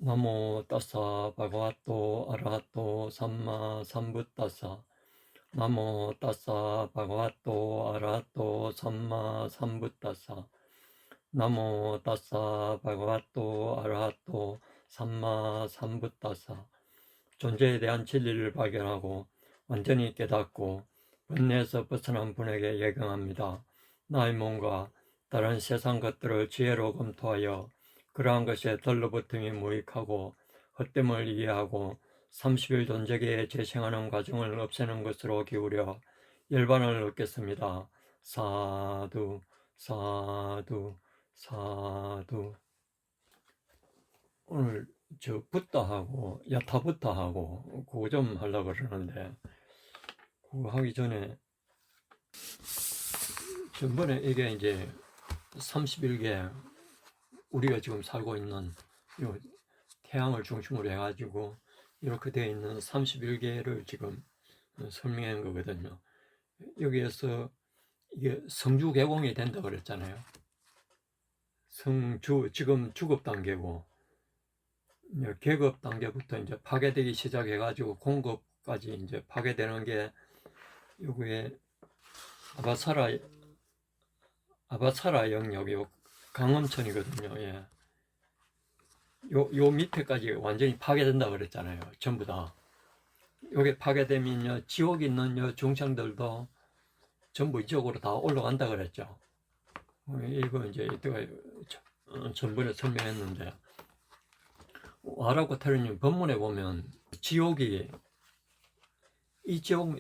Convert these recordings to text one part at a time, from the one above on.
나모 따사 바가와토 아라하토 삼마 삼부따사. 나모 따사 바가와토 아라하토 삼마 삼부따사. 나모 따사 바가와토 아라하토 삼마 삼부따사. 존재에 대한 진리를 발견하고 완전히 깨닫고 번뇌에서 벗어난 분에게 예경합니다. 나의 몸과 다른 세상 것들을 지혜로 검토하여 그러한 것에 덜러붙음이 무익하고 헛됨을 이해하고 30일 존재계에 재생하는 과정을 없애는 것으로 기울여 열반을 얻겠습니다. 사두 사두 사두. 오늘 저 붓다하고 야타붓다하고 그거 좀 하려고 그러는데, 그거 하기 전에 전번에 이게 이제 31개 우리가 지금 살고 있는 요 태양을 중심으로 해가지고 이렇게 되어 있는 31개를 지금 설명한 거거든요. 여기에서 이게 성주 개공이 된다 그랬잖아요. 성주 지금 주급 단계고, 계급 단계부터 이제 파괴되기 시작해가지고 공급까지 이제 파괴되는 게 요게 아바사라 영역이 강원천이거든요. 예. 요 밑에까지 완전히 파괴된다 그랬잖아요. 전부 다. 요게 파괴되면 지옥에 있는 요 중생들도 전부 이쪽으로 다 올라간다 그랬죠. 이거 이제 이때가 전번에 설명했는데, 와라고타르님 본문에 보면 지옥이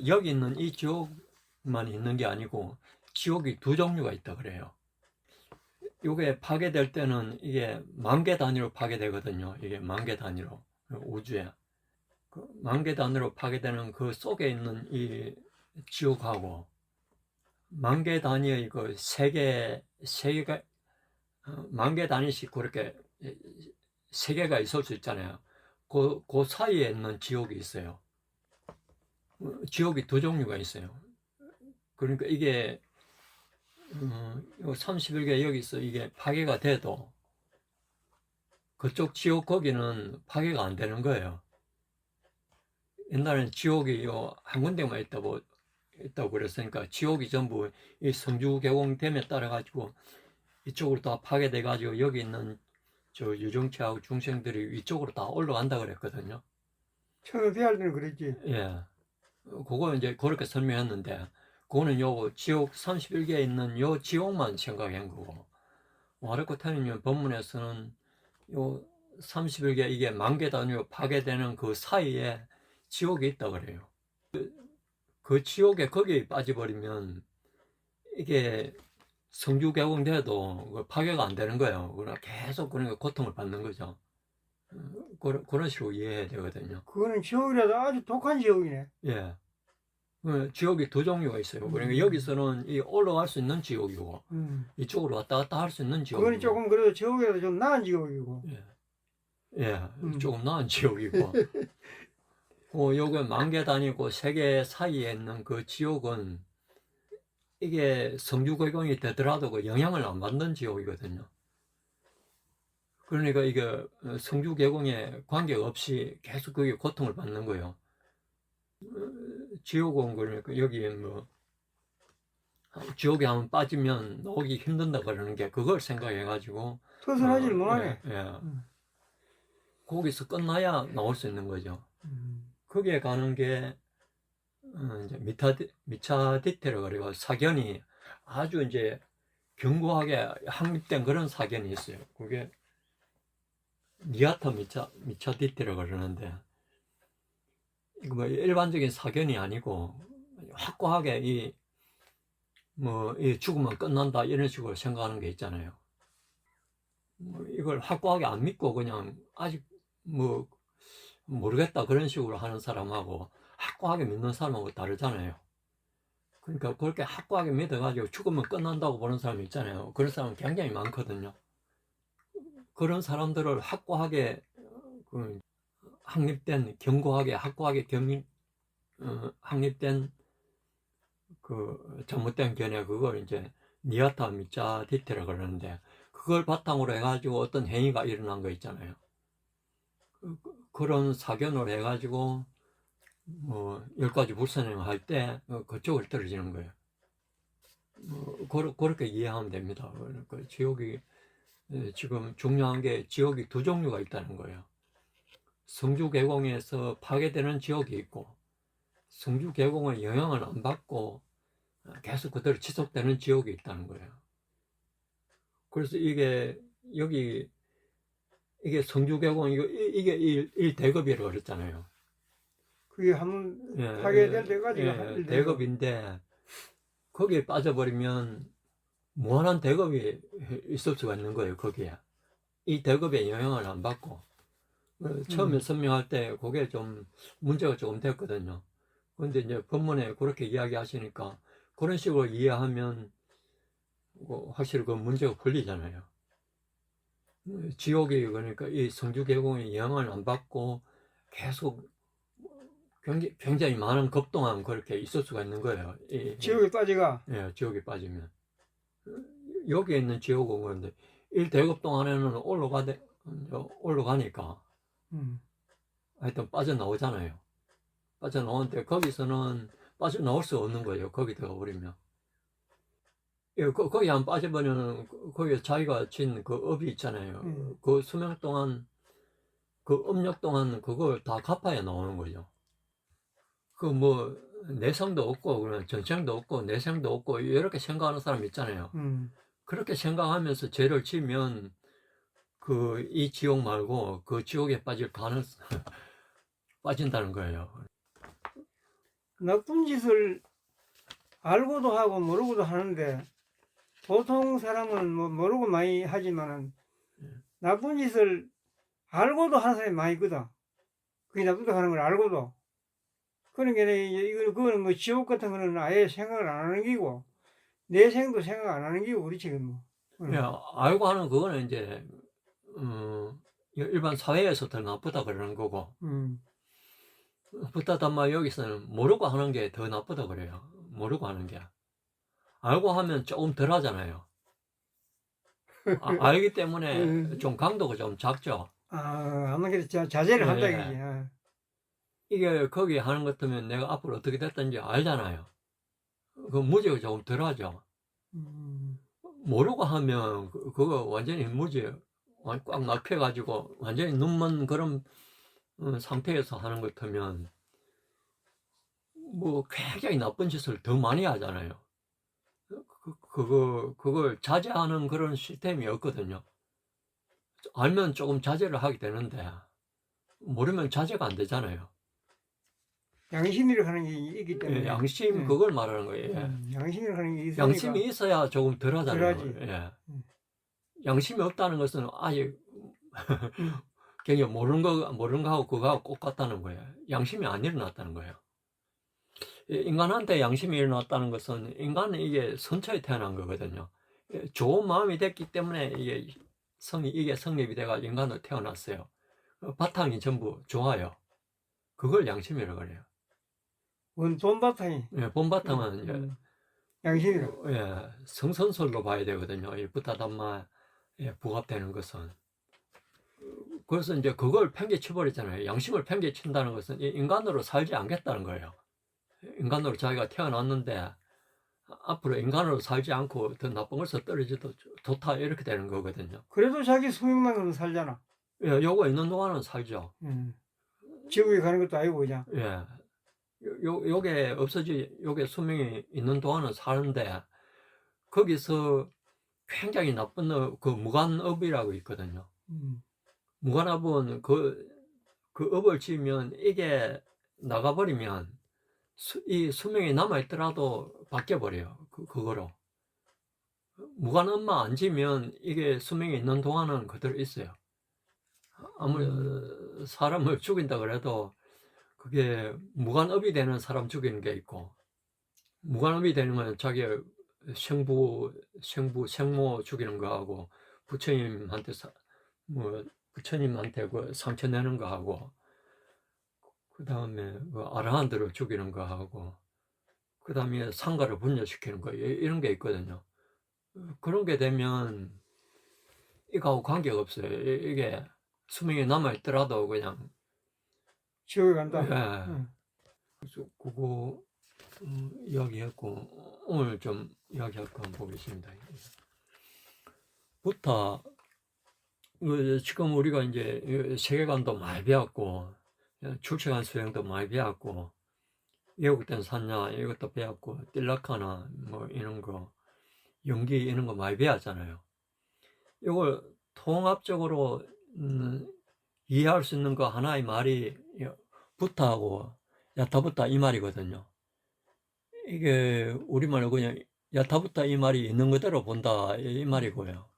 여기 있는 이 지옥만 있는 게 아니고 지옥이 두 종류가 있다 그래요. 이게 파괴될 때는 이게 만개 단위로 파괴되거든요. 이게 만개 단위로 우주에 그 만개 단위로 파괴되는 그 속에 있는 이 지옥하고, 만개 단위의 그 세계가 만개 단위씩 그렇게 세 개가 있을 수 있잖아요. 그 사이에 있는 지옥이 있어요. 지옥이 두 종류가 있어요. 그러니까 이게 31개 여기서 이게 파괴가 돼도 그쪽 지옥 거기는 파괴가 안 되는 거예요. 옛날에는 지옥이 한 군데만 있다고 그랬으니까 지옥이 전부 이 성주 개공됨에 따라 가지고 이쪽으로 다 파괴돼 가지고 여기 있는 저 유정체하고 중생들이 이쪽으로 다 올라간다 그랬거든요. 천어대할 때는 그랬지. 예. 그거 이제 그렇게 설명했는데, 그거는 요 지옥 31개에 있는 요 지옥만 생각한 거고, 와르코타니님 본문에서는 요 31개 이게 만개 단위로 파괴되는 그 사이에 지옥이 있다 그래요. 그 지옥에 거기에 빠져버리면 이게 성주 개공돼도 파괴가 안 되는 거예요. 그러나 계속 그러니까 고통을 받는 거죠. 그런 식으로 이해해야 되거든요. 그거는 지옥이라도 아주 독한 지옥이네. 예. 지옥이 두 종류가 있어요. 그러니까 여기서는 이 올라갈 수 있는 지옥이고, 이쪽으로 왔다 갔다 할 수 있는 지옥이고. 그거는 조금 그래도 지옥이라도 좀 나은 지옥이고. 예. 예, 조금 나은 지옥이고. 요게 만개 단위고 세계 사이에 있는 그 지옥은 이게 성주개공이 되더라도 그 영향을 안 받는 지옥이거든요. 그러니까 이게 성주개공에 관계없이 계속 그게 고통을 받는 거예요. 지옥은 그러니까 여기 뭐 지옥에 한번 빠지면 나오기 힘든다 그러는 게 그걸 생각해가지고 서술하지를 못하네. 예. 거기서 끝나야 나올 수 있는 거죠. 거기에 가는 게 이제 미차 디테라 그래가 사견이 아주 이제 견고하게 확립된 그런 사견이 있어요. 그게 니아타 미차 디테라 그러는데, 이거 뭐 일반적인 사견이 아니고 확고하게 이 죽으면 끝난다 이런 식으로 생각하는 게 있잖아요. 이걸 확고하게 안 믿고 그냥 아직 모르겠다 그런 식으로 하는 사람하고 확고하게 믿는 사람하고 다르잖아요. 그러니까 그렇게 확고하게 믿어가지고 죽으면 끝난다고 보는 사람이 있잖아요. 그런 사람은 굉장히 많거든요. 그런 사람들을 확고하게 확립된 견고하게 확고하게 확립된 그 잘못된 견해, 그걸 이제 니아타 미자 디테라 그러는데, 그걸 바탕으로 해가지고 어떤 행위가 일어난 거 있잖아요. 그런 사견을 해가지고 뭐 10가지 불선행 할 때 그쪽을 떨어지는 거예요. 그렇게 이해하면 됩니다. 그러니까 지옥이 지금 중요한 게 지옥이 두 종류가 있다는 거예요. 성주계공에서 파괴되는 지옥이 있고 성주계공의 영향을 안 받고 계속 그대로 지속되는 지옥이 있다는 거예요. 그래서 이게 여기 이게 성주계공 이게 1대급이라고 그랬잖아요. 그게 한번 예, 파괴될 때까지가 예, 일대급. 대급인데 거기에 빠져버리면 무한한 대급이 있을 수가 있는 거예요. 거기에 이 대급에 영향을 안 받고 처음에 설명할 때 그게 좀 문제가 조금 됐거든요. 그런데 이제 본문에 그렇게 이야기하시니까 그런 식으로 이해하면 확실히 그 문제가 풀리잖아요. 지옥이 그러니까 이 성주계공의 영향을 안 받고 계속 굉장히 많은 급 동안 그렇게 있을 수가 있는 거예요. 지옥에 빠지가. 예, 지옥에 빠지면. 여기에 있는 지옥은 그런데 1대급 동안에는 올라가니까 하여튼 빠져나오잖아요. 빠져나오는데 거기서는 빠져나올 수 없는 거예요. 거기 들어가버리면. 예, 거기 안 빠져버리면 거기에 자기가 진 그 업이 있잖아요. 그 수명 동안 그 업력 동안 그걸 다 갚아야 나오는 거죠. 그 뭐 내성도 없고 그러면 전생도 없고 내생도 없고 이렇게 생각하는 사람 있잖아요. 그렇게 생각하면서 죄를 지면 그 이 지옥 말고 그 지옥에 빠질 가능성 빠진다는 거예요. 나쁜 짓을 알고도 하고 모르고도 하는데 보통 사람은 뭐 모르고 많이 하지만은 나쁜 짓을 알고도 하는 사람이 많이 있거든. 그게 나쁘다고 하는 걸 알고도. 그러니까 그거는 뭐 지옥 같은 거는 아예 생각을 안 하는 기고 내 생도 생각 안 하는 기고 그렇지 뭐. 예, 알고 하는 그거는 이제 일반 사회에서 더 나쁘다 그러는 거고 부타담마 여기서는 모르고 하는 게 더 나쁘다 그래요. 모르고 하는 게 알고 하면 조금 덜 하잖아요. 알기 때문에 좀 강도가 좀 작죠. 아무래도 자제를 예, 한다 예. 이거지. 이게 거기 하는 것 같으면 내가 앞으로 어떻게 됐든지 알잖아요. 그 무지가 조금 덜 하죠. 모르고 하면 그거 완전히 무지 꽉 막혀가지고 완전히 눈먼 그런 상태에서 하는 것 같으면 뭐 굉장히 나쁜 짓을 더 많이 하잖아요. 그걸 자제하는 그런 시스템이 없거든요. 알면 조금 자제를 하게 되는데 모르면 자제가 안 되잖아요. 양심이라고 하는 게 있기 때문에. 예, 양심 그걸 말하는 거예요. 양심이라고 하는 게 있으니까. 양심이 있어야 조금 덜 하잖아요. 덜하지. 예. 양심이 없다는 것은 아예 굉장히 모르는 거하고 그거하고 똑같다는 거예요. 양심이 안 일어났다는 거예요. 인간한테 양심이 일어났다는 것은 인간은 이게 선처에 태어난 거거든요. 좋은 마음이 됐기 때문에 이게 성립이 돼가지고 인간으로 태어났어요. 바탕이 전부 좋아요. 그걸 양심이라고 그래요. 본바탕이. 예, 본바탕은 이제 양심이라고. 예, 성선설로 봐야 되거든요. 이 부타담마에 부합되는 것은. 그래서 이제 그걸 팽개쳐버리잖아요. 양심을 팽개친다는 것은 인간으로 살지 않겠다는 거예요. 인간으로 자기가 태어났는데 앞으로 인간으로 살지 않고 더 나쁜 것을 떨어져도 좋다 이렇게 되는 거거든요. 그래도 자기 수명만으로 살잖아. 예, 요거 있는 동안은 살죠. 지옥에 가는 것도 아니고 그냥. 예. 요게 수명이 있는 동안은 사는데 거기서 굉장히 나쁜 그 무간업이라고 있거든요. 무간업은 그 업을 지으면 이게 나가버리면 이 수명이 남아있더라도 바뀌어버려요. 그거로. 무관업만 안 지면 이게 수명이 있는 동안은 그대로 있어요. 아무리 사람을 죽인다 그래도 그게 무관업이 되는 사람 죽이는 게 있고, 무관업이 되는 건 자기 생모 죽이는 거하고, 부처님한테 부처님한테 그 상처 내는 거하고, 그 다음에 그 아라한들을 죽이는 거하고, 그 다음에 상가를 분열시키는 거, 이런 게 있거든요. 그런 게 되면 이거하고 관계가 없어요. 이게 수명이 남아있더라도 그냥, 지옥에 간다. 예. 응. 그래서 그거 이야기했고, 오늘 좀 이야기할 거 한번 보겠습니다. 부타, 지금 우리가 이제 세계관도 많이 배웠고, 출세관 수행도 많이 배웠고, 외국된 산냐 이것도 배웠고, 띨라카나 뭐 이런 거, 연기 이런 거 많이 배웠잖아요. 이걸 통합적으로 이해할 수 있는 거 하나의 말이 부타하고 야타부타 이 말이거든요. 이게 우리말로 그냥 야타부타 이 말이 있는 그대로 본다 이 말이고요.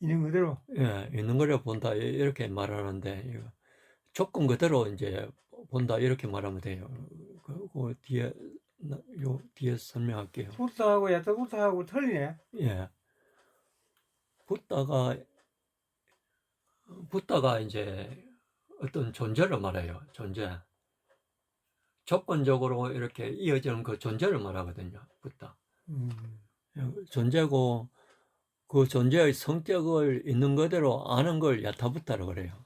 있는 그대로. 예, 있는 그대로 본다 이렇게 말하는데 조건 그대로 이제 본다 이렇게 말하면 돼요. 그 뒤에 요 뒤에 설명할게요. 부타하고 야타부타하고 틀리네. 예, 붓다가 이제 어떤 존재를 말해요. 존재. 조건적으로 이렇게 이어지는 그 존재를 말하거든요. 붓다. 존재고 그 존재의 성격을 있는 그대로 아는 걸 야타부타라고 그래요.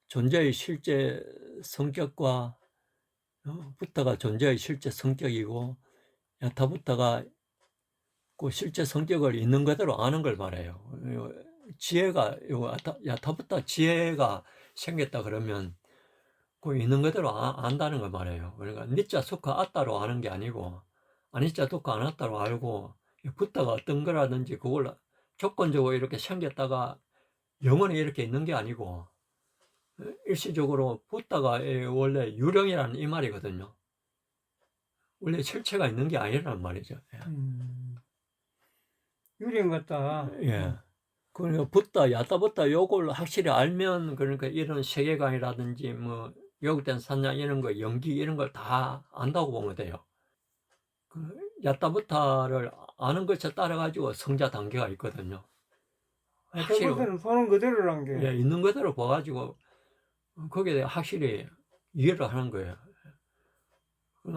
존재의 실제 성격과 붓다가 존재의 실제 성격이고 야타부타가 그 실제 성격을 있는 그대로 아는 걸 말해요. 지혜가 야타부타 지혜가 생겼다 그러면 그 있는 그대로 안다는 걸 말해요. 그러니까 니자 수카 아따로 아는 게 아니고 아니자 두카 아나따로 알고 붓다가 어떤 거라든지 그걸 조건적으로 이렇게 생겼다가 영원히 이렇게 있는 게 아니고 일시적으로 붓다가 원래 유령이라는 이 말이거든요. 원래 실체가 있는 게 아니라는 말이죠. 유령 같다. 예. 그러니까 붓다, 야타붓다 요걸 확실히 알면 그러니까 이런 세계관이라든지 뭐 외국된 산냐 이런 거 연기 이런 걸 다 안다고 보면 돼요. 그 야타부타를 아는 것에 따라 가지고 성자 단계가 있거든요. 야타부타는 보는 그대로란 게. 예, 있는 그대로 봐가지고 거기에 대해 확실히 이해를 하는 거예요.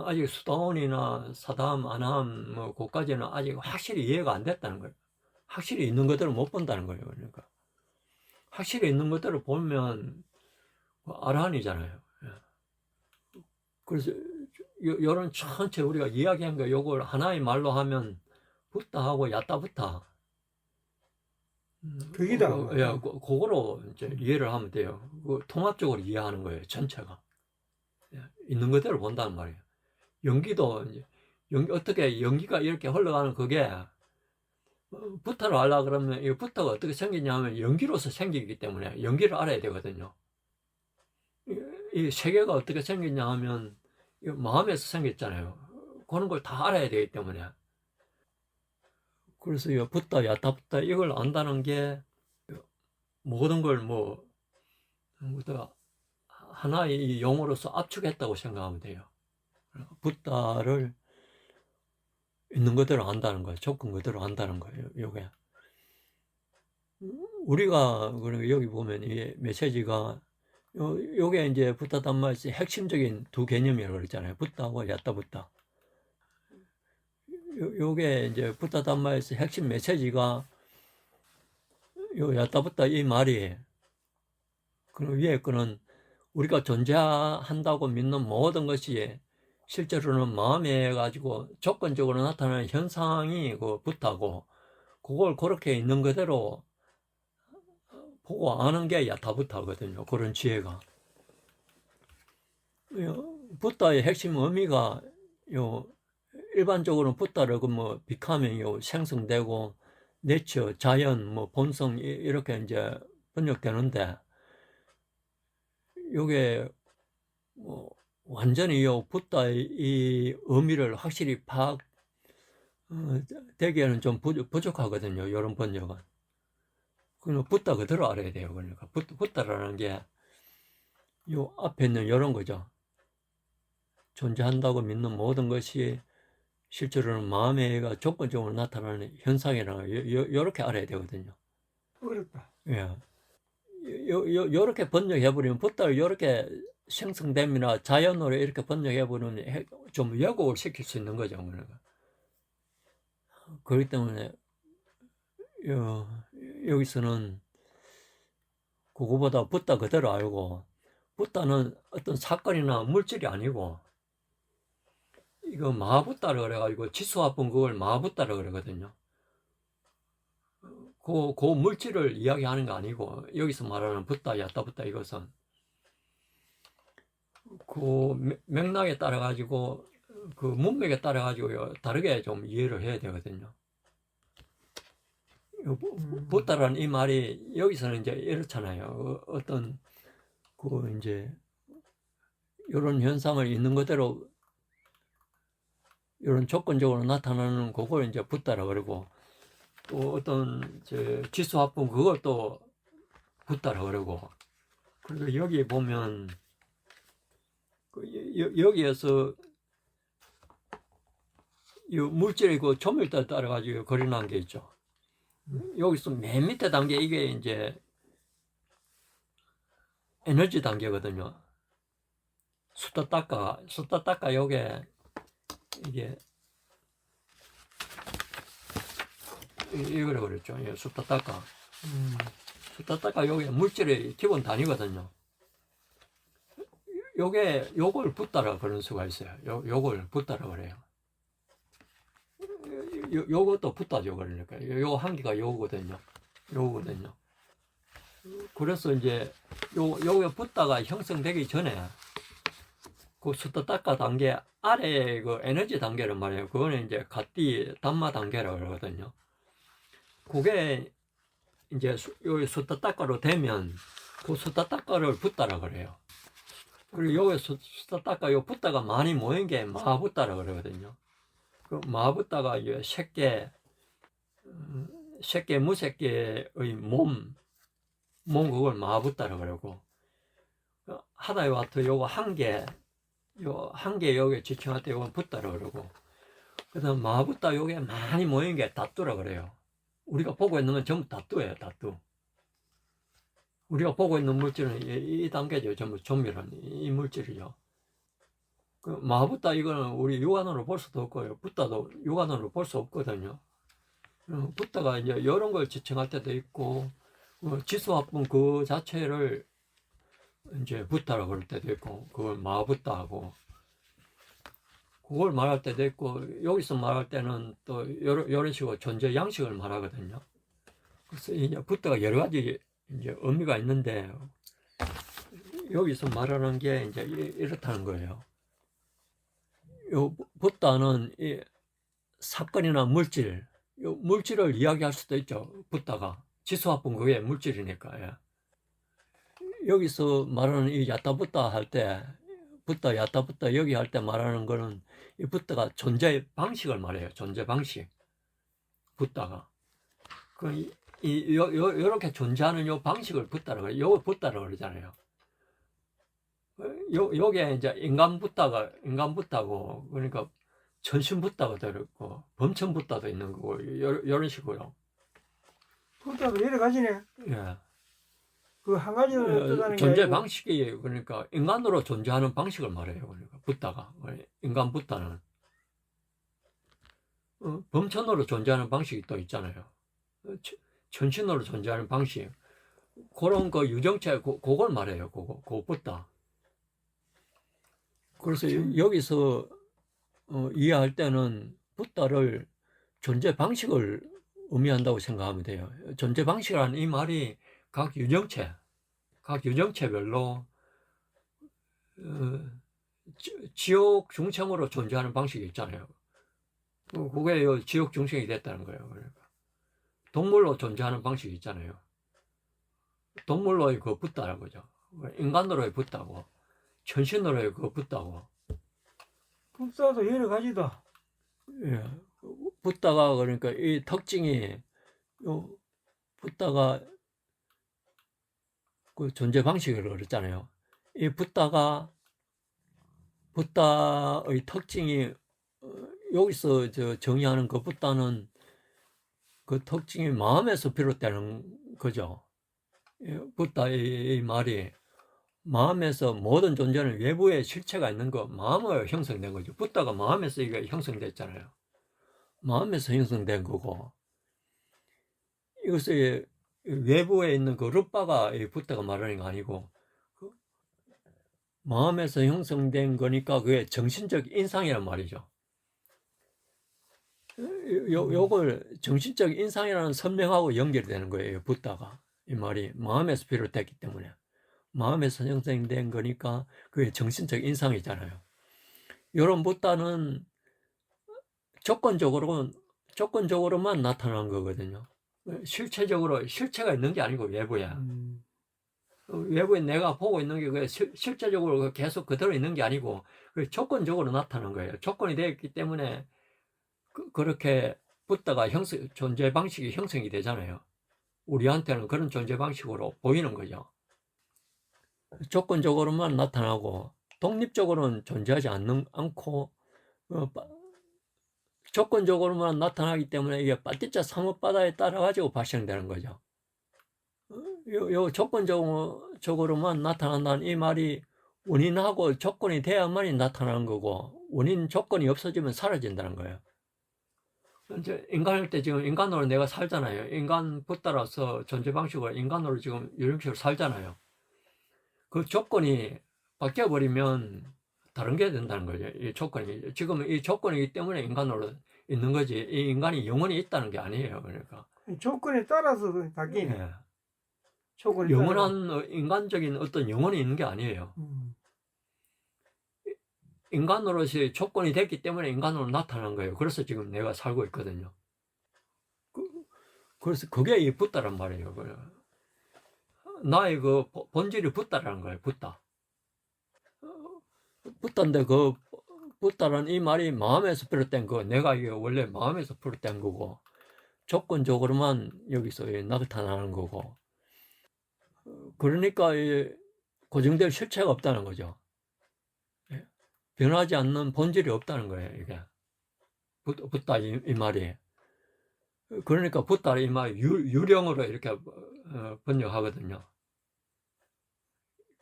아직 수다원이나 사담, 안함 뭐 그까지는 아직 확실히 이해가 안 됐다는 거예요. 확실히 있는 그대로 못 본다는 거예요. 그러니까 확실히 있는 그대로 보면 아라한이잖아요. 그래서 요런 전체 우리가 이야기한 거 요걸 하나의 말로 하면 붓다하고 야타부타 극이다. 예, 그거로 이제 이해를 하면 돼요. 통합적으로 이해하는 거예요. 전체가 있는 그대로 본다는 말이에요. 연기도 이제 어떻게 연기가 이렇게 흘러가는 그게 부타를 알라 그러면 이 부타가 어떻게 생기냐면 연기로서 생기기 때문에 연기를 알아야 되거든요. 이 세계가 어떻게 생겼냐 하면 마음에서 생겼잖아요. 그런 걸 다 알아야 되기 때문에. 그래서 이 붓다, 야타붓다 이걸 안다는 게 모든 걸 뭐 하나의 용어로서 압축했다고 생각하면 돼요. 붓다를 있는 그대로 안다는 거예요. 조건 그대로 안다는 거예요. 요게 우리가 여기 보면 이 메시지가 요게 이제 붓다 담마에서 핵심적인 두 개념이라고 그랬잖아요. 붓다하고 야타붓다. 요게 이제 붓다 담마에서 핵심 메시지가 요 야타붓다 이 말이 그 위에 거는 우리가 존재한다고 믿는 모든 것이 실제로는 마음에 가지고 조건적으로 나타나는 현상이 그 붓다고 그걸 그렇게 있는 그대로 보고 아는 게 야타붓다거든요. 그런 지혜가. 붓다의 핵심 의미가 요 일반적으로는 붓다를 뭐 비카면 요 생성되고 내처, 자연, 뭐 본성 이렇게 이제 번역되는데 요게 뭐 완전히 요 붓다의 이 의미를 확실히 되기에는 좀 부족하거든요. 이런 번역은. 그럼 붓다 그대로 알아야 돼요. 그러니까 붓다라는 게 요 앞에 있는 이런 거죠. 존재한다고 믿는 모든 것이 실제로는 마음에가 조건적으로 나타나는 현상이라는 요렇게 알아야 되거든요. 어렵다. 예. 요렇게 번역해버리면 붓다를 요렇게 생성됨이나 자연으로 이렇게 번역해버리면 좀 왜곡을 시킬 수 있는 거죠. 그러니까. 그렇기 때문에 여기서는 그거보다 붓다 그대로 알고, 붓다는 어떤 사건이나 물질이 아니고, 이거 마붓다라 그래가지고 지수화분 그걸 마붓다라 그러거든요. 그 물질을 이야기하는 거 아니고, 여기서 말하는 붓다, 야따붓다 이것은 그 맥락에 따라 가지고, 그 문맥에 따라 가지고 다르게 좀 이해를 해야 되거든요. 붓다라는 이 말이 여기서는 이제 이렇잖아요. 어떤 그 이제 이런 현상을 있는 그대로 이런 조건적으로 나타나는 그걸 이제 붓다라 그러고, 또 어떤 지수화분 그걸 또 붓다라 그러고. 그리고 여기 보면 여기에서 이 물질의 그 조밀도에 따라 가지고 거리는 게 있죠. 여기서 맨 밑에 단계 이게 이제 에너지 단계거든요. 수다 닦아 요게 이게 이거라 그랬죠. 예, 수다 닦아. 수다 닦아 요게 물질의 기본 단위거든요. 요걸 붓다라 그럴 수가 있어요. 요걸 붓다라 그래요. 요것도 붓다죠. 그러니까 요 한계가 요거거든요. 그래서 이제 요게 붓다가 형성되기 전에 그 수다 닦아 단계 아래 그 에너지 단계를 말해요. 그거는 이제 가띠 단마 단계라고 그러거든요. 그게 이제 요 수다 닦아로 되면 그 수다 닦아를 붓다라 그래요. 그리고 여기 수다 닦아 요 붓다가 많이 모인 게 마붓다라 그러거든요. 그 마붓다가 이제 새끼 무새끼의 몸 그걸 마붓다라 그러고, 하다에 와트 요거 한 개 여기 지칭할 때 요건 붓다라 그러고, 그 다음 마붓다 요게 많이 모인 게 다뚜라 그래요. 우리가 보고 있는 건 전부 다뚜예요. 다뚜. 우리가 보고 있는 물질은 이 단계죠. 전부 조밀한 이 물질이죠. 그 마붓다 이거는 우리 육안으로 볼 수도 없고요. 붓다도 육안으로 볼 수 없거든요. 붓다가 이제 이런 걸 지칭할 때도 있고, 지수화분 그 자체를 이제 붓다라고 그럴 때도 있고, 그걸 마붓다하고, 그걸 말할 때도 있고, 여기서 말할 때는 또 이런 식으로 존재 양식을 말하거든요. 그래서 이제 붓다가 여러 가지 이제 의미가 있는데, 여기서 말하는 게 이제 이렇다는 거예요. 요 붓다는 이 사건이나 물질을 이야기할 수도 있죠. 붓다가 지수화분 그게 물질이니까. 예. 여기서 말하는 이 야따붓다 할 때, 붓다 야따붓다 여기 할 때 말하는 거는 이 붓다가 존재 방식을 말해요. 존재 방식. 붓다가 요렇게 존재하는 요 방식을 붓다라고 해요. 요거 붓다라고 그러잖아요. 요게 이제 인간 붓다고, 그러니까 전신 붓다가 들었고, 범천 붓다도 있는 거고, 요런 식으로. 붓다도 여러 가지네. 예. 그 한 가지는 어떠다는 게 존재 아니고. 방식이, 그러니까 인간으로 존재하는 방식을 말해요. 그러니까 붓다가, 인간 붓다는. 범천으로 존재하는 방식이 또 있잖아요. 천신으로 존재하는 방식. 그런 그 유정체, 그걸 말해요. 그거 붓다. 그래서 여기서 이해할 때는 붓다를 존재 방식을 의미한다고 생각하면 돼요. 존재 방식이라는 이 말이 각 유정체별로 지옥 중생으로 존재하는 방식이 있잖아요. 그게 지옥 중생이 됐다는 거예요. 그러니까 동물로 존재하는 방식이 있잖아요. 동물로의 그 붓다라고 그죠. 인간으로의 붓다고, 천신으로의 그 붓다고. 붓다도 여러 가지다. 예. 붓다가 그러니까 이 특징이 붓다가 그 존재 방식을 그랬잖아요. 이 붓다의 특징이 여기서 정의하는 그 붓다는 그 특징이 마음에서 비롯되는 거죠. 붓다의 말이 마음에서 모든 존재는 외부에 실체가 있는 거, 마음으로 형성된 거죠. 붓다가 마음에서 이게 형성됐잖아요. 마음에서 형성된 거고, 이것을 외부에 있는 그 룻바가 붓다가 말하는 거 아니고 그 마음에서 형성된 거니까 그게 정신적 인상이란 말이죠. 요걸 정신적 인상이라는 선명하고 연결되는 거예요. 붓다가 이 말이 마음에서 비롯됐기 때문에 마음에서 형성된 거니까 그게 정신적 인상이잖아요. 요런 붓다는 조건적으로만 나타난 거거든요. 실체적으로 실체가 있는 게 아니고 외부야. 외부에 내가 보고 있는 게 그게 실제적으로 계속 그대로 있는 게 아니고 그게 조건적으로 나타난 거예요. 조건이 되었기 때문에 그렇게 붓다가 존재 방식이 형성이 되잖아요. 우리한테는 그런 존재 방식으로 보이는 거죠. 조건적으로만 나타나고 독립적으로는 존재하지 않고 조건적으로만 나타나기 때문에 이게 빠띠자 상업바다에 따라 가지고 발생되는 거죠. 요 조건적으로만 나타난다는 이 말이 원인하고 조건이 돼야만이 나타나는 거고 원인 조건이 없어지면 사라진다는 거예요. 이제 인간일 때 지금 인간으로 내가 살잖아요. 인간 붓다라서 존재 방식으로 인간으로 지금 유령식으로 살잖아요. 그 조건이 바뀌어 버리면 다른 게 된다는 거죠. 이 조건이 지금 이 조건이기 때문에 인간으로 있는 거지. 이 인간이 영원히 있다는 게 아니에요. 그러니까 조건에 따라서 바뀌네. 예. 조건에 따라서. 영원한 인간적인 어떤 영혼이 있는 게 아니에요. 인간으로서의 조건이 됐기 때문에 인간으로 나타난 거예요. 그래서 지금 내가 살고 있거든요. 그래서 그게 이 붓다란 말이에요. 나의 그 본질이 붓다라는 거예요. 붓다. 붓다인데 그 붓다라는 이 말이 마음에서 비롯된 거, 내가 이게 원래 마음에서 비롯된 거고 조건적으로만 여기서 나타나는 거고, 그러니까 고정될 실체가 없다는 거죠. 변하지 않는 본질이 없다는 거예요. 이게 붓다 이 말이. 그러니까 붓다 이 말이 유령으로 이렇게 번역하거든요.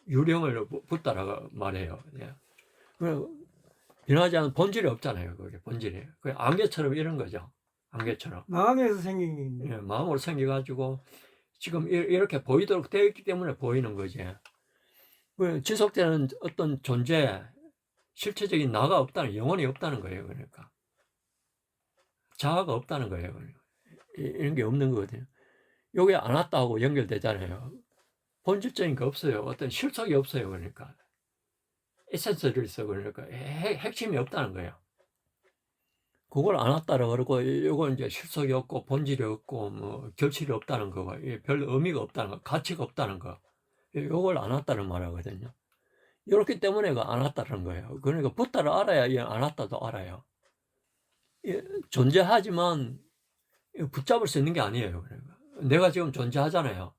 유령을 붓다라고 말해요. 예. 변하지 않는 본질이 없잖아요. 그게 본질이. 그 안개처럼 이런 거죠. 안개처럼. 마음에서 생긴 게 있네. 예, 마음으로 생겨가지고 지금 이렇게 보이도록 되어 있기 때문에 보이는 거지. 지속되는 어떤 존재, 실체적인 나가 없다는, 영혼이 없다는 거예요. 그러니까 자아가 없다는 거예요. 이런 게 없는 거거든요. 요게 아나타하고 연결되잖아요. 본질적인 게 없어요. 어떤 실속이 없어요. 그러니까 에센스를 써. 그러니까 핵심이 없다는 거예요. 그걸 아나타라고 그러고, 요건 이제 실속이 없고 본질이 없고 뭐 결실이 없다는 거고, 별 의미가 없다는 거, 가치가 없다는 거, 요걸 아나타를 말하거든요. 이렇기 때문에 그 아나타라는 거예요. 그러니까 붓다를 알아야 이 아나타도 알아요. 존재하지만 붙잡을 수 있는 게 아니에요. 그러니까 내가 지금 존재하잖아요.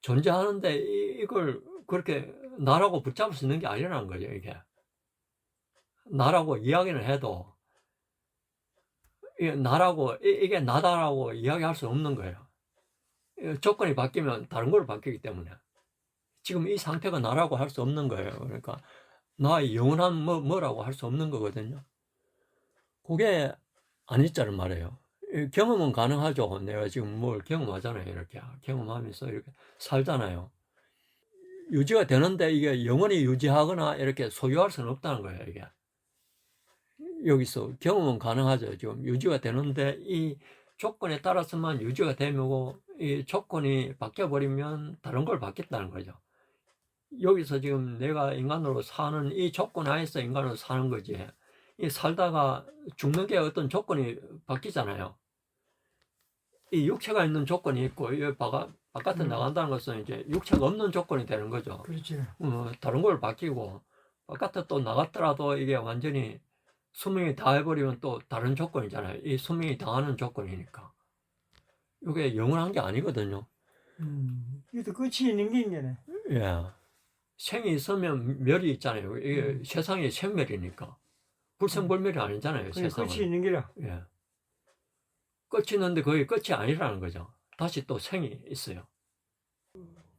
존재하는데 이걸 그렇게 나라고 붙잡을 수 있는 게 아니라는 거죠. 이게 나라고 이야기는 해도 나라고 이게 나다라고 이야기할 수 없는 거예요. 조건이 바뀌면 다른 걸로 바뀌기 때문에 지금 이 상태가 나라고 할 수 없는 거예요. 그러니까 나의 영원한 뭐라고 할 수 없는 거거든요. 그게 아니자는 말이에요. 경험은 가능하죠. 내가 지금 뭘 경험하잖아요. 이렇게 경험하면서 이렇게 살잖아요. 유지가 되는데 이게 영원히 유지하거나 이렇게 소유할 수는 없다는 거예요. 이게 여기서 경험은 가능하죠. 지금 유지가 되는데 이 조건에 따라서만 유지가 되고 이 조건이 바뀌어 버리면 다른 걸 받겠다는 거죠. 여기서 지금 내가 인간으로 사는 이 조건 하에서 인간으로 사는 거지. 이 살다가 죽는 게 어떤 조건이 바뀌잖아요. 이 육체가 있는 조건이 있고, 이 바깥에 나간다는 것은 이제 육체가 없는 조건이 되는 거죠. 그렇지. 다른 걸 바뀌고, 바깥에 또 나갔더라도 이게 완전히 수명이 다해버리면 또 다른 조건이잖아요. 이 수명이 다하는 조건이니까. 이게 영원한 게 아니거든요. 이것도 끝이 있는 게 있네. 예. 생이 있으면 멸이 있잖아요. 이게 세상이 생멸이니까. 불생불멸이 아니잖아요. 세상은. 끝이 있는 게라. 예. 끝이 있는데 그게 끝이 아니라는 거죠. 다시 또 생이 있어요.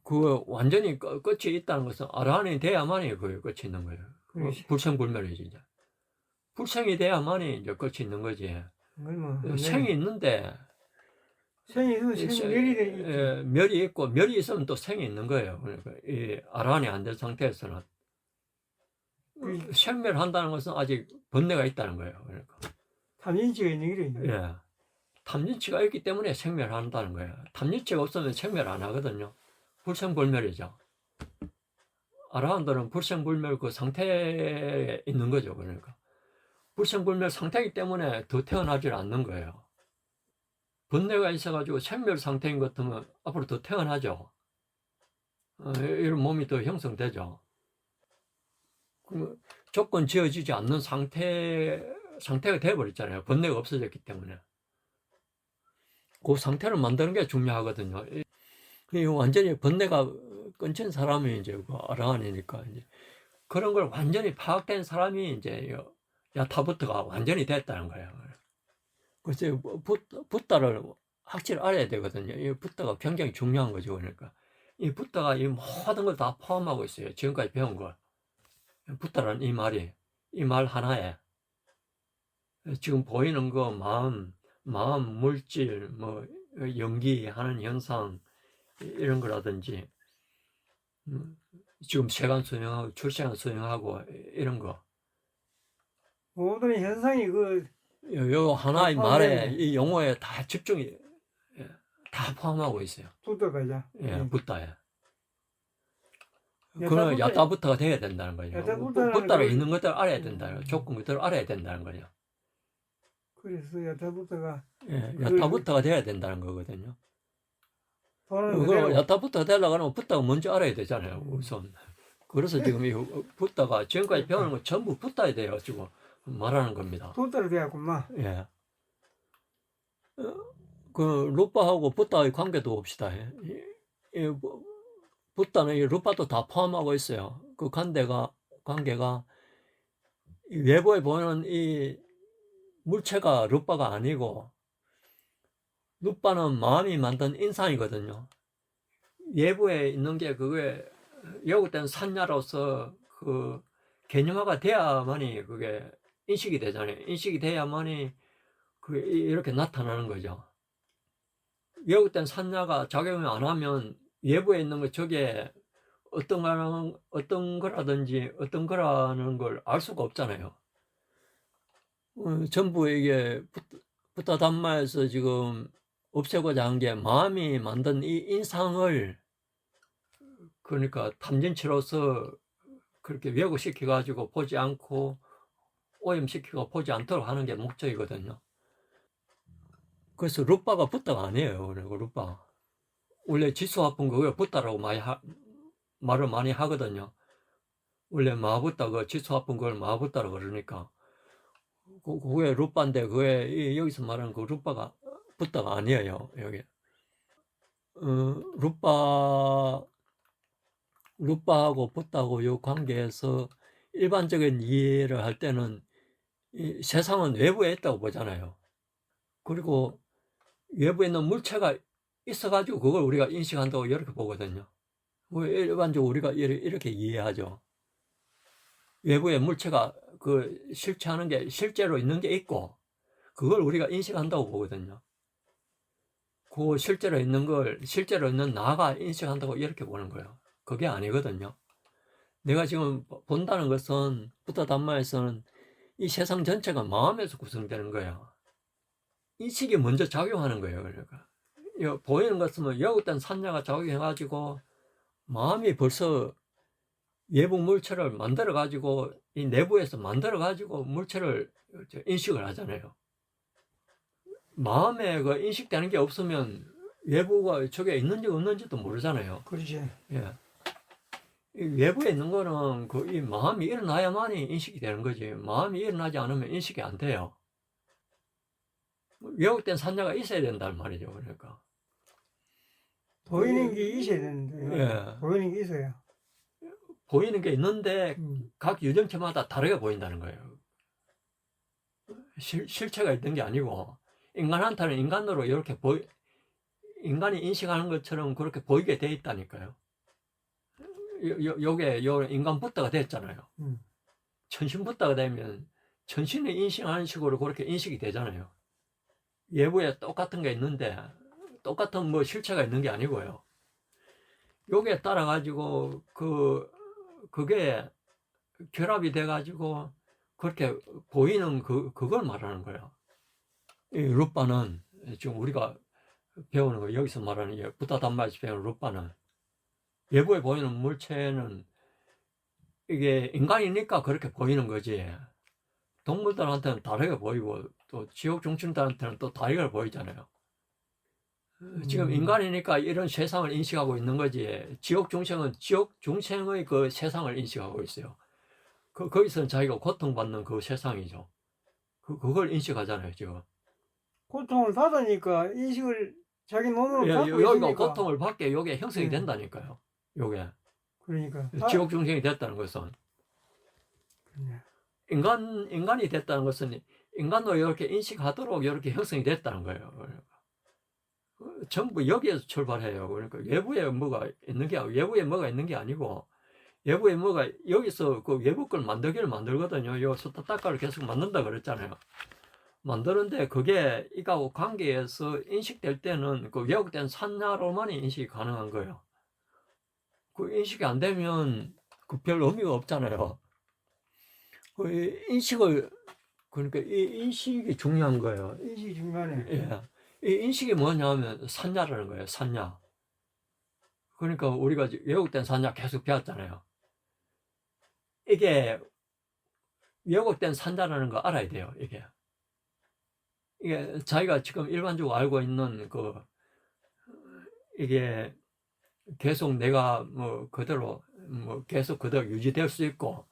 그 완전히 끝이 있다는 것은 아라한이 돼야만이 그게 끝이 있는 거예요. 불생불멸이지 이제. 불생이 돼야만이 이제 끝이 있는 거지. 뭐, 생이 있는데 생이 있으면 생이 멸이 되지. 예, 멸이 있고 멸이 있으면 또 생이 있는 거예요. 그러니까 이 아란이 안 된 상태에서는 생멸한다는 것은 아직 번뇌가 있다는 거예요. 그러니까 탐진치가 있는 거래. 예, 탐진치가 있기 때문에 생멸한다는 거예요. 탐진치가 없으면 생멸 안 하거든요. 불생불멸이죠. 아라한들은 불생불멸 그 상태에 있는 거죠. 그러니까 불생불멸 상태이기 때문에 더 태어나질 않는 거예요. 번뇌가 있어가지고 생멸 상태인 것 같으면 앞으로 더 태어나죠. 이런 몸이 더 형성되죠. 조건 지어지지 않는 상태가 되어버렸잖아요. 번뇌가 없어졌기 때문에. 그 상태를 만드는 게 중요하거든요. 완전히 번뇌가 끊친 사람이 이제 그 아라한이니까 이제 그런 걸 완전히 파악된 사람이 이제 야타부터가 완전히 됐다는 거예요. 그래서 붓다를 확실히 알아야 되거든요. 이 붓다가 굉장히 중요한 거죠. 그러니까 이 붓다가 이 모든 걸 다 포함하고 있어요. 지금까지 배운 걸. 붓다라는 이 말이 이 말 하나에 지금 보이는 거 마음, 물질, 뭐 연기하는 현상 이런 거라든지 지금 세간 수행하고 출세간 수행하고 이런 거 모든 현상이 요 하나의 말에 이 용어에 다 집중이 다 포함하고 있어요. 붓다가자. 예, 붓다에. 그러면 야타부터가 돼야 된다는 거죠. 붓다가 있는 것들을 알아야 된다는 거죠. 조건 것들을 알아야 된다는 거죠. 그래서 야타부터가 예, 야타부터가 돼야 된다는 거거든요. 그거 야타부터가 되려고 하면 붓다가 뭔지 알아야 되잖아요. 우선. 그래서 지금 이 붓다가 지금까지 배우는 거 전부 붓다에 대해 지금 말하는 겁니다. 붓다로 돼갖구만. 예. 그 루파하고 붓다의 관계도 봅시다. 붓다는 이 루파도 다 포함하고 있어요. 그 관계가 외부에 보는 이 물체가 루파가 아니고 루파는 마음이 만든 인상이거든요. 외부에 있는 게 그게 여국된 산야로서 그 개념화가 돼야만이 그게 인식이 되잖아요. 인식이 돼야만이 그 이렇게 나타나는 거죠. 외국된 산야가 작용을 안 하면 외부에 있는 거 저게 어떤 거라든지 어떤 거라는 걸 알 수가 없잖아요. 전부 이게 붓다 담마에서 지금 없애고자 한 게 마음이 만든 이 인상을 그러니까 탐진치로서 그렇게 왜곡시켜 가지고 보지 않고 오염시키고 보지 않도록 하는 게 목적이거든요. 그래서 루파가 붓다가 아니에요. 그리고 루파 원래 지수화풍 그거 붓다라고 말을 많이 하거든요. 원래 마붓다 그 지수화풍 그걸 마붓다라고 그러니까 그게 루파인데 그게 여기서 말하는 그 루파가 붓다가 아니에요. 여기 루파하고 붓다하고 이 관계에서 일반적인 이해를 할 때는 이 세상은 외부에 있다고 보잖아요. 그리고 외부에 있는 물체가 있어가지고 그걸 우리가 인식한다고 이렇게 보거든요. 일반적으로 우리가 이렇게 이해하죠. 외부에 물체가 그 실체하는 게 실제로 있는 게 있고 그걸 우리가 인식한다고 보거든요. 그 실제로 있는 나가 인식한다고 이렇게 보는 거예요. 그게 아니거든요. 내가 지금 본다는 것은 붓다 담마에서는 이 세상 전체가 마음에서 구성되는 거예요. 인식이 먼저 작용하는 거예요. 그러니까 보이는 것은 여국된 산야가 작용해가지고 마음이 벌써 외부 물체를 만들어가지고 이 내부에서 만들어가지고 물체를 인식을 하잖아요. 마음에 그 인식되는 게 없으면 외부가 저게 있는지 없는지도 모르잖아요. 그렇지. 예. 이 외부에 있는 거는 그 이 마음이 일어나야만이 인식이 되는 거지. 마음이 일어나지 않으면 인식이 안 돼요. 왜곡된 산야가 있어야 된다는 말이죠. 그러니까. 보이는 게 있어야 되는데. 예. 보이는 게 있어요. 보이는 게 있는데 각 유정체마다 다르게 보인다는 거예요. 실체가 있는 게 아니고 인간한테는 인간으로 이렇게 인간이 인식하는 것처럼 그렇게 보이게 돼 있다니까요. 요게 인간 붓다가 됐잖아요. 천신 붓다가 되면 천신이 인식하는 식으로 그렇게 인식이 되잖아요. 외부에 똑같은 게 있는데 똑같은 뭐 실체가 있는 게 아니고요. 요게 따라 가지고 그게 결합이 돼 가지고 그렇게 보이는 그걸 말하는 거예요. 이 룻바는 지금 우리가 배우는 거 여기서 말하는 게 부타 단마에서 배우는 룻바는 외부에 보이는 물체는 이게 인간이니까 그렇게 보이는 거지. 동물들한테는 다르게 보이고 또 지옥 중생들한테는 또 다르게 보이잖아요. 지금 인간이니까 이런 세상을 인식하고 있는 거지. 지옥 중생은 지옥 중생의 그 세상을 인식하고 있어요. 거기서는 자기가 고통받는 그 세상이죠. 그걸 인식하잖아요, 지금. 고통을 받으니까 인식을 자기 몸으로 예, 갖고 여기가 있으니까. 고통을 받게 요게 형성이 예. 된다니까요. 요게. 그러니까. 지옥 중생이 됐다는 것은. 그냥. 인간이 됐다는 것은 인간도 이렇게 인식하도록 이렇게 형성이 됐다는 거예요. 전부 여기에서 출발해요. 그러니까 외부에 뭐가 있는 게, 외부에 뭐가 있는 게 아니고, 외부에 뭐가, 여기서 그 외부 걸 만들기를 만들거든요. 요 소타타카를 계속 만든다 그랬잖아요. 만드는데 그게 이거하고 관계에서 인식될 때는 그 왜곡된 산나로만이 인식이 가능한 거예요. 그 인식이 안 되면 그 별 의미가 없잖아요. 그 인식을, 그러니까 이 인식이 중요한 거예요. 인식이 중요하네. 예. 이 인식이 뭐냐면 산야라는 거예요. 산야. 그러니까 우리가 왜곡된 산야 계속 배웠잖아요. 이게 왜곡된 산야라는 거 알아야 돼요. 이게 자기가 지금 일반적으로 알고 있는 이게 계속 내가 뭐 그대로 뭐 계속 그대로 유지될 수 있고,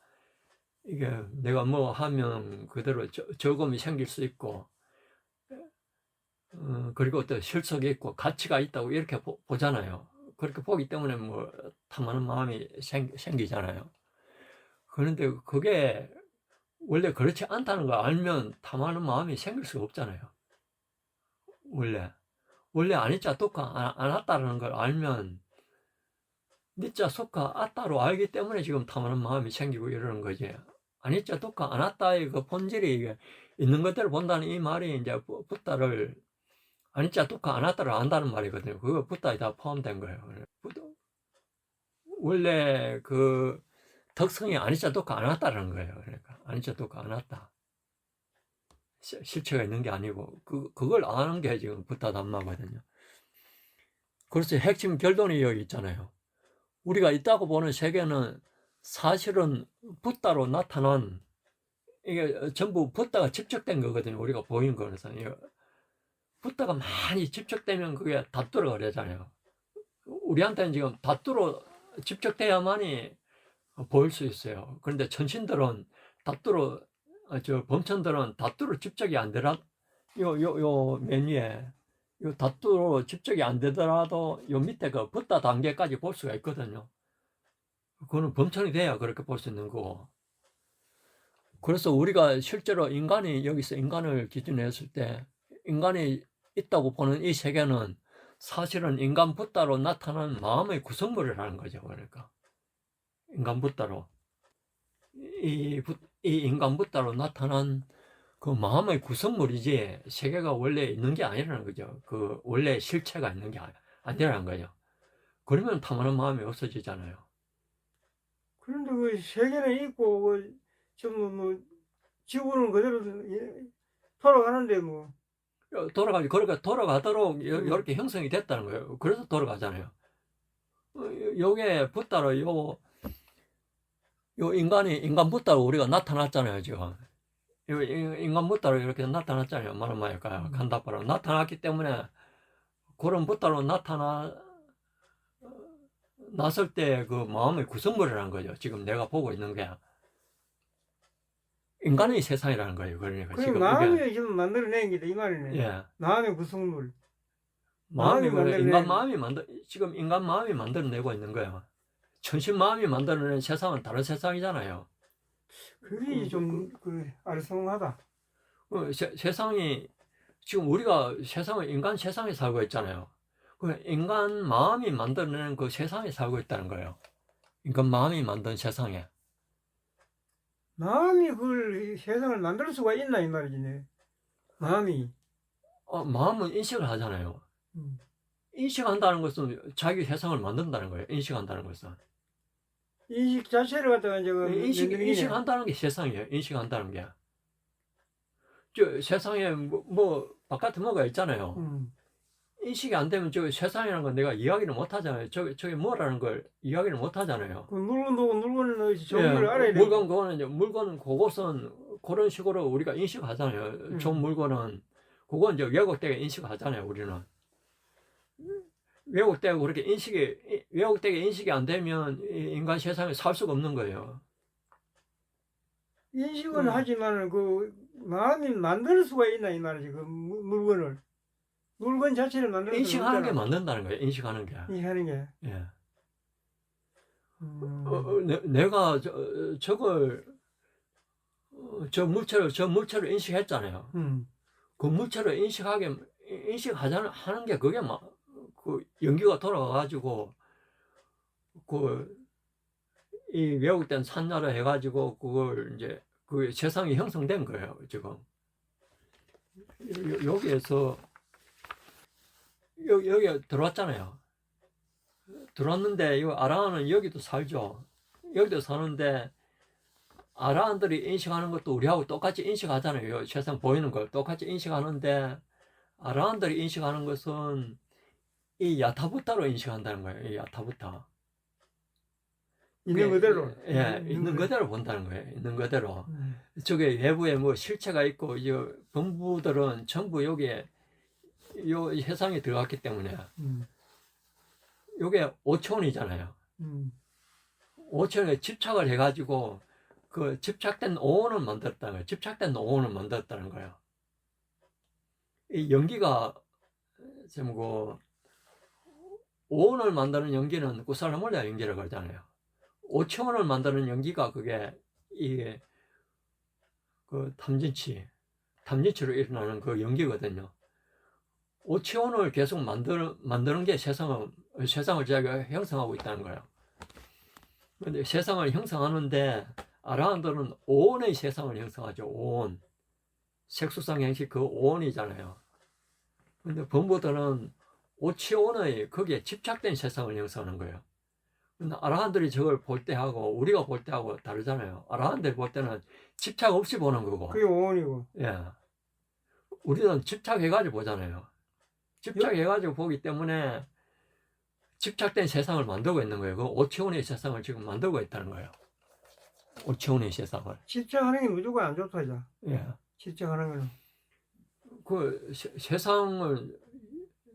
이게 내가 뭐 하면 그대로 적음이 생길 수 있고, 그리고 또 실속이 있고 가치가 있다고 이렇게 보잖아요. 그렇게 보기 때문에 뭐 탐하는 마음이 생기잖아요. 그런데 그게 원래 그렇지 않다는 걸 알면 탐하는 마음이 생길 수가 없잖아요. 원래 아니짜 독하 아낫다라는 걸 알면 니짜 속하 아따로 알기 때문에 지금 탐하는 마음이 생기고 이러는 거지. 아니짜 독하 아낫다의 그 본질이 이게 있는 것대로 본다는 이 말이 이제 붓다를 아니짜 독하 아낫다를 안다는 말이거든요. 그거 붓다에 다 포함된 거예요. 원래 그 덕성이 아니짜 독하 아낫다라는 거예요. 그러니까 아니짜 독하 아낫다. 실체가 있는 게 아니고 그걸 아는 게 지금 붓다 담마거든요. 그래서 핵심 결론이 여기 있잖아요. 우리가 있다고 보는 세계는 사실은 붓다로 나타난, 이게 전부 붓다가 집적된 거거든요. 우리가 보이는 거는. 붓다가 많이 집적되면 그게 닷두로 그러잖아요. 우리한테는 지금 닷두로 집적돼야만이 보일 수 있어요. 그런데 천신들은 닷두로, 범천들은 닷두로 집적이 안 되라, 맨 위에, 요 닷두로 집적이 안 되더라도 요 밑에 그 붓다 단계까지 볼 수가 있거든요. 그거는 범천이 돼야 그렇게 볼 수 있는 거고. 그래서 우리가 실제로 여기서 인간을 기준으로 했을 때, 인간이 있다고 보는 이 세계는 사실은 인간 붓다로 나타난 마음의 구성물이라는 거죠. 그러니까. 인간 붓다로. 이 인간 붓다로 나타난 그 마음의 구성물이지 세계가 원래 있는 게 아니라는 거죠. 그 원래 실체가 있는 게 아니라는 거죠. 그러면 탐하는 마음이 없어지잖아요. 그런데 그 세계는 있고, 전부 뭐, 지구는 그대로 돌아가는데 뭐. 그러니까 돌아가도록 이렇게 형성이 됐다는 거예요. 그래서 돌아가잖아요. 요게 붓다로 요 인간 붓다로 우리가 나타났잖아요, 지금. 인간 붓다로 이렇게 나타났잖아요. 말은 말일까요? 간다바로 나타났기 때문에 그런 붓다로 났을 때 그 마음의 구성물이라는 거죠. 지금 내가 보고 있는 게 인간의 세상이라는 거예요. 그러니까 그래 지금 마음이 지금 만들어낸 게다 이 말이네. 예, 마음의 구성물. 마음이 그래, 만들어낸. 지금 인간 마음이 만들어내고 있는 거예요. 천신 마음이 만들어낸 세상은 다른 세상이잖아요. 그게 좀 아리송하다. 세상이 지금 우리가 인간 세상에 살고 있잖아요. 인간 마음이 만들어내는 그 세상에 살고 있다는 거예요. 인간 마음이 만든 세상에. 마음이 그걸 세상을 만들 수가 있나 이 말이지. 마음이. 마음은 인식을 하잖아요. 인식한다는 것은 자기 세상을 만든다는 거예요. 인식한다는 것은. 인식 자체를 갖다가 이제 그 인식한다는 게 세상이에요. 인식한다는 게. 저 세상에 뭐 바깥에 뭐가 있잖아요. 인식이 안 되면 저 세상이라는 건 내가 이야기를 못 하잖아요. 저게 뭐라는 걸 이야기를 못 하잖아요. 그 물건 보고 물건을 정의를 알아야 돼요. 물건 그거는 이제 물건은 그것은 그런 식으로 우리가 인식하잖아요. 좋은 물건은 그건 이제 왜곡되게 인식하잖아요. 우리는 왜곡되고 그렇게 왜곡되게 인식이 안 되면 인간 세상에 살 수가 없는 거예요. 인식은 하지만은 그 마음이 만들 수가 있나 이 말이지. 그 물건을 물건 자체를 만들 수 인식하는 게 없잖아. 만든다는 거예요. 인식하는 게. 인식하는 게. 예. 내가 저걸 저 물체를 인식했잖아요. 그 물체를 인식하자는 하는 게 그게 막 그 연기가 돌아가가지고 이 왜곡된 산나를 해가지고 그걸 이제 그 세상이 형성된 거예요. 지금 여기에서 여기 들어왔잖아요. 들어왔는데 이 아라한은 여기도 살죠. 여기도 사는데 아라한들이 인식하는 것도 우리하고 똑같이 인식하잖아요. 세상 보이는 걸 똑같이 인식하는데 아라한들이 인식하는 것은 이 야타부타로 인식한다는 거예요. 이 야타부타. 있는 그대로. 예, 있는 그대로 본다는 거예요. 있는 그대로. 저게 외부에 뭐 실체가 있고, 이 범부들은 전부 여기에 요 세상에 들어갔기 때문에 요게 5차원이잖아요. 5차원에 집착을 해가지고 그 집착된 오온을 만들었다는 거예요. 집착된 오온을 만들었다는 거예요. 이 연기가 지금 그 오온을 만드는 연기는 구살라몰라 연기라고 하잖아요. 5차원을 만드는 연기가 그게 이게 그 탐진치로 일어나는 그 연기거든요. 5차원을 계속 만드는 게 세상을 자기가 형성하고 있다는 거예요. 근데 세상을 형성하는데 아라한들은 오온의 세상을 형성하죠. 오온. 색수상 형식 그 오온이잖아요. 근데 범부들은 5차원의 거기에 집착된 세상을 형성하는 거예요. 근데 아라한들이 저걸 볼 때하고 우리가 볼 때하고 다르잖아요. 아라한들이 볼 때는 집착 없이 보는 거고. 그게 오온이고. 예. 우리는 집착해가지고 보잖아요. 집착해가지고 보기 때문에 집착된 세상을 만들고 있는 거예요. 그 5차원의 세상을 지금 만들고 있다는 거예요. 5차원의 세상을. 집착하는 게 무조건 안 좋다, 이제. 예. 집착하는 거는. 그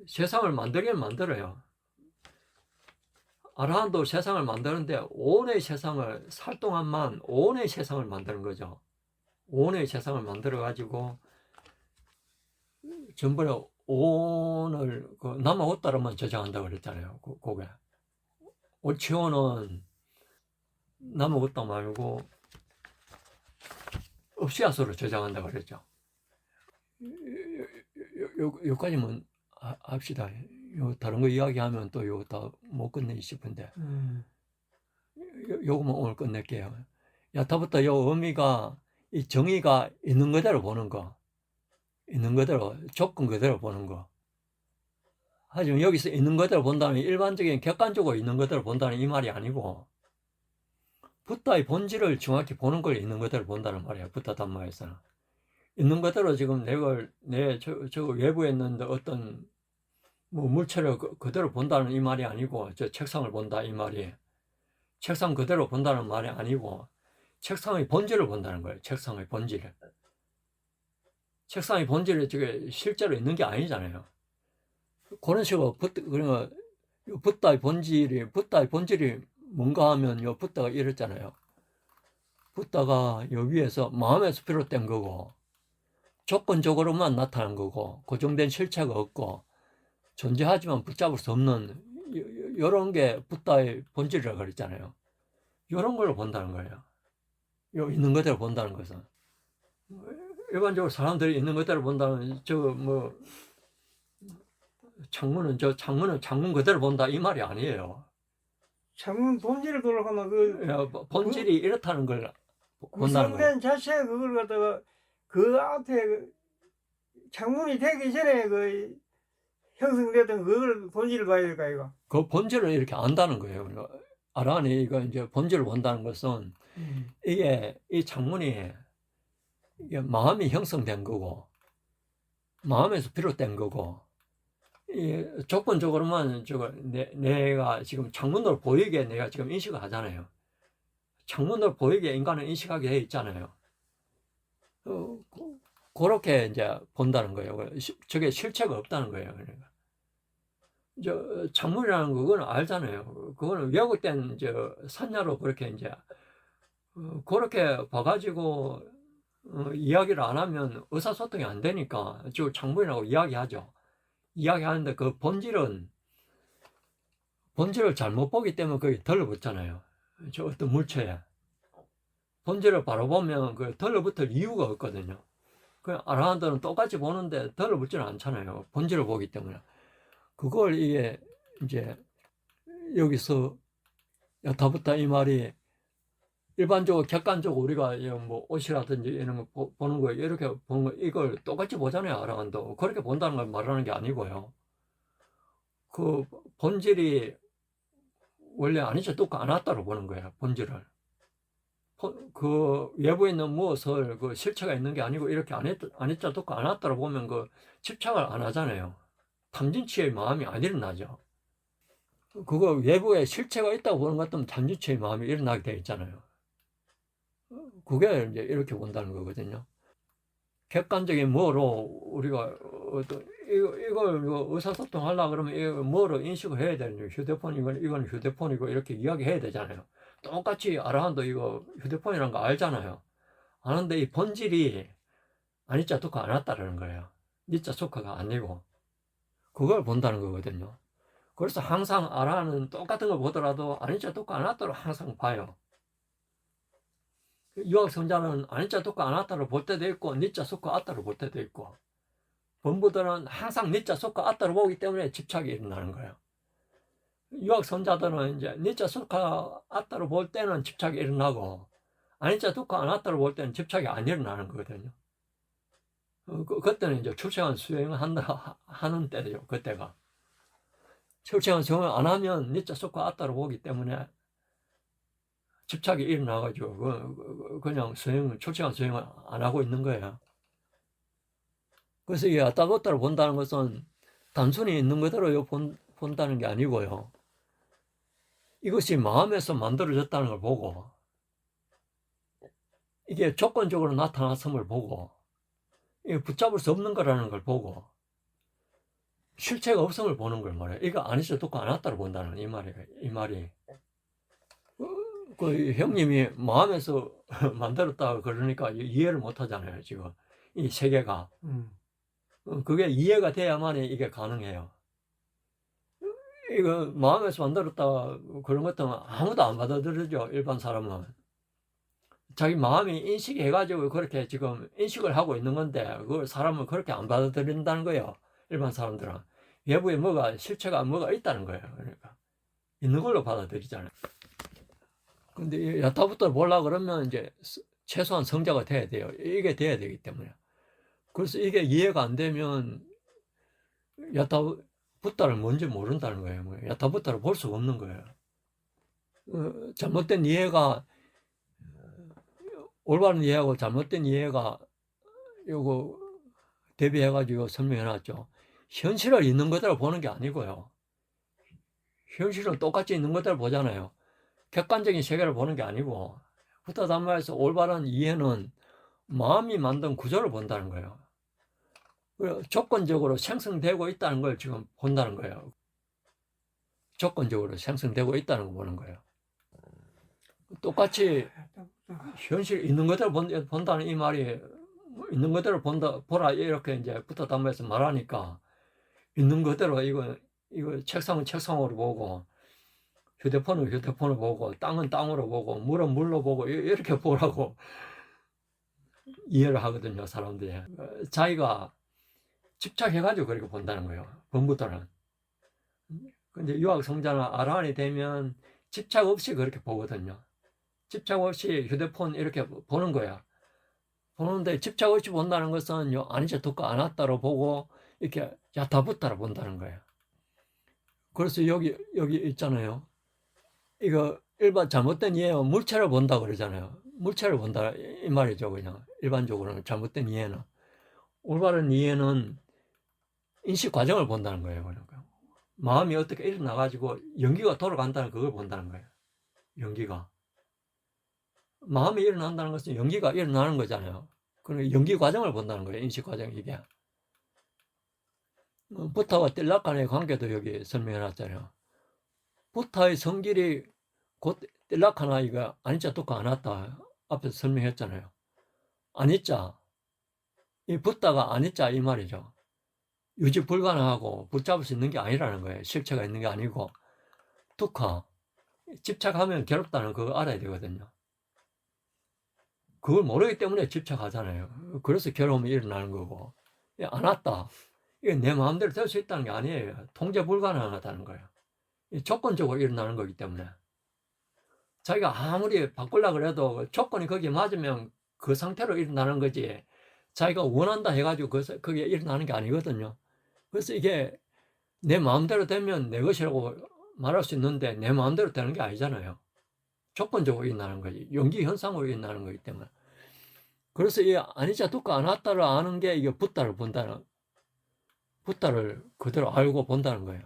세상을 만들긴 만들어요. 아라한도 세상을 만드는데 오온의 세상을 살 동안만 오온의 세상을 만드는 거죠. 오온의 세상을 만들어 가지고 전번에 오온을 그 남아오따로만 저장한다고 그랬잖아요. 그게 5차원은 남아오따 말고 업시아수로 저장한다고 그랬죠. 여기까지만 합시다. 다른 거 이야기하면 또 요거 다 못 끝내기 싶은데 요거만 오늘 끝낼게요. 야타부터 요 의미가 이 정의가 있는 그대로 보는 거, 있는 그대로 조건 그대로 보는 거. 하지만 여기서 있는 그대로 본다면 일반적인 객관적으로 있는 그대로 본다는 이 말이 아니고 붓다의 본질을 정확히 보는 걸 있는 그대로 본다는 말이에요. 붓다 담마에서는 있는 그대로 지금 저 외부에 있는데 어떤 뭐 물체를 그대로 본다는 이 말이 아니고 저 책상을 본다 이 말이 책상 그대로 본다는 말이 아니고 책상의 본질을 본다는 거예요. 책상의 본질을. 책상의 본질이 저게 실제로 있는 게 아니잖아요. 그런 식으로 그러니까 붓다의 본질이 뭔가 하면 요 붓다가 이랬잖아요. 붓다가 요 위에서 마음에서 비롯된 거고 조건적으로만 나타난 거고 고정된 실체가 없고 존재하지만 붙잡을 수 없는 이런 게 붓다의 본질이라고 그랬잖아요. 이런 걸로 본다는 거예요. 요 있는 그대로 본다는 것은 일반적으로 사람들이 있는 그대로 본다는 창문은 창문 그대로 본다 이 말이 아니에요. 창문 본질을 돌아가면 본질이 이렇다는 걸 본다는 거예요. 구성된 자체가 그걸 갖다가 그 앞에 창문이 되기 전에 그 형성되던 그걸 본질을 봐야 될까 이거. 그 본질을 이렇게 안다는 거예요. 아란이 이거 이제 본질을 본다는 것은 이게 이 창문이 이게 마음이 형성된 거고 마음에서 비롯된 거고 이 조건적으로만 저거 내가 지금 창문으로 보이게 내가 지금 인식을 하잖아요. 창문으로 보이게 인간은 인식하게 돼 있잖아요. 그렇게 이제 본다는 거예요. 저게 실체가 없다는 거예요. 그러니까. 창문이라는 거, 그거는 알잖아요. 그거는 왜곡된, 산야로 그렇게 이제, 그렇게 봐가지고, 이야기를 안 하면 의사소통이 안 되니까, 저 창문이라고 이야기하죠. 이야기하는데 그 본질을 잘못 보기 때문에 그게 덜러붙잖아요. 저 어떤 물체에. 본질을 바로 보면 그 덜러붙을 이유가 없거든요. 그 아라한테는 똑같이 보는데 덜러붙지는 않잖아요. 본질을 보기 때문에. 그걸 이게 이제 여기서 야타부타 이 말이 일반적으로 객관적으로 우리가 뭐 옷이라든지 이런 거 보는 거 이렇게 보는 거 이걸 똑같이 보잖아요. 아라한도 그렇게 본다는 걸 말하는 게 아니고요. 그 본질이 원래 아니죠. 또 안 왔다로 보는 거예요. 본질을. 그 외부에 있는 무엇을 그 실체가 있는 게 아니고 이렇게 아니자 듣고 안 왔다로 보면 그 집착을 안 하잖아요. 탐진치의 마음이 안 일어나죠. 그거 외부에 실체가 있다고 보는 것 같으면 탐진치의 마음이 일어나게 돼 있잖아요. 그게 이제 이렇게 본다는 거거든요. 객관적인 뭐로 우리가 이걸 의사소통 하려고 그러면 이걸 뭐로 인식을 해야 되는지 휴대폰 이건 휴대폰이고 이렇게 이야기해야 되잖아요. 똑같이 아라한도 이거 휴대폰이라는 거 알잖아요. 아는데 이 본질이 아니자 두카 안 왔다라는 거예요. 니자 소카가 아니고 그걸 본다는 거거든요. 그래서 항상 아라는 똑같은 걸 보더라도 아니자 두카 안 왔다로 항상 봐요. 유학성자는 아니자 두카 안 왔다로 볼 때도 있고 니자 소카 왔다로 볼 때도 있고 본부들은 항상 니자 소카 왔다로 보기 때문에 집착이 일어나는 거예요. 유학선자들은 이제 니자 소카 왔다로 볼 때는 집착이 일어나고 아니자 두카 안 왔다로 볼 때는 집착이 안 일어나는 거거든요. 그때는 이제 출생한 수행을 하는 때죠. 그때가 출생한 수행을 안 하면 니자 소카 왔다로 보기 때문에 집착이 일어나가지고 그냥 출생한 수행을 안 하고 있는 거예요. 그래서 이게 왔다 갔다로 본다는 것은 단순히 있는 그대로 본다는 게 아니고요. 이것이 마음에서 만들어졌다는 걸 보고 이게 조건적으로 나타났음을 보고 이게 붙잡을 수 없는 거라는 걸 보고 실체가 없음을 보는 걸 말해요. 이거 아니죠. 듣고 안 왔다로 본다는 이 말이에요. 이 말이. 그 형님이 마음에서 만들었다 그러니까 이해를 못 하잖아요. 지금 이 세계가. 그게 이해가 돼야만이 이게 가능해요. 이거 마음에서 만들었다 그런 것들은 아무도 안 받아들이죠. 일반 사람은. 자기 마음이 인식해가지고 그렇게 지금 인식을 하고 있는 건데 그걸 사람은 그렇게 안 받아들인다는 거예요. 일반 사람들은. 외부에 실체가 뭐가 있다는 거예요. 그러니까. 있는 걸로 받아들이잖아요. 근데 야타부터 보려고 그러면 이제 최소한 성자가 돼야 돼요. 이게 돼야 되기 때문에. 그래서 이게 이해가 안 되면 야타부타를 뭔지 모른다는 거예요. 야타부타를 볼 수가 없는 거예요. 잘못된 이해가 올바른 이해하고 잘못된 이해가 요거 대비해가지고 설명해놨죠. 현실을 있는 그대로 보는 게 아니고요. 현실은 똑같이 있는 그대로 보잖아요. 객관적인 세계를 보는 게 아니고 후타담마에서 올바른 이해는 마음이 만든 구조를 본다는 거예요. 조건적으로 생성되고 있다는 걸 지금 본다는 거예요. 조건적으로 생성되고 있다는 걸 보는 거예요. 똑같이 현실 있는 그대로 본다는 이 말이 있는 그대로 보라 이렇게 이제 부타담마에서 말하니까 있는 그대로 이거 책상은 책상으로 보고 휴대폰은 휴대폰을 보고 땅은 땅으로 보고 물은 물로 보고 이렇게 보라고 이해를 하거든요. 사람들이. 자기가 집착해가지고 그렇게 본다는 거예요. 본부들은. 근데 유학성자나 아라한이 되면 집착 없이 그렇게 보거든요. 집착 없이 휴대폰 이렇게 보는 거야. 보는데 집착 없이 본다는 것은 아니죠. 듣고 안 왔다로 보고 이렇게 야타부타를 본다는 거예요. 그래서 여기 있잖아요. 이거 일반 잘못된 이해는 물체를 본다 그러잖아요. 물체를 본다 이 말이죠. 그냥 일반적으로는 잘못된 이해는. 올바른 이해는 인식 과정을 본다는 거예요. 그러니까 마음이 어떻게 일어나 가지고 연기가 돌아간다는 그걸 본다는 거예요. 연기가 마음이 일어난다는 것은 연기가 일어나는 거잖아요. 그러니까 연기 과정을 본다는 거예요. 인식 과정 이게. 부타와 뜰락간의 관계도 여기 설명해 놨잖아요. 부타의 성질이 곧 뜰락하나 이거 아니자 두카 아나타 앞에서 설명했잖아요. 아니자 이 부타가 아니자 이 말이죠. 유지 불가능하고 붙잡을 수 있는 게 아니라는 거예요. 실체가 있는 게 아니고 두카 집착하면 괴롭다는 그거 알아야 되거든요. 그걸 모르기 때문에 집착하잖아요. 그래서 괴로움이 일어나는 거고 아나타 이게 내 마음대로 될 수 있다는 게 아니에요. 통제 불가능하다는 거예요. 조건적으로 일어나는 거기 때문에 자기가 아무리 바꾸려고 그래도 조건이 거기에 맞으면 그 상태로 일어나는 거지 자기가 원한다 해가지고 그게 일어나는 게 아니거든요. 그래서 이게 내 마음대로 되면 내 것이라고 말할 수 있는데 내 마음대로 되는 게 아니잖아요. 조건적으로 일어나는 거지. 연기 현상으로 일어나는 거기 때문에. 그래서 이 아니자 두카 아나타를 아는 게 이게 붓다를 본다는 붓다를 그대로 알고 본다는 거예요.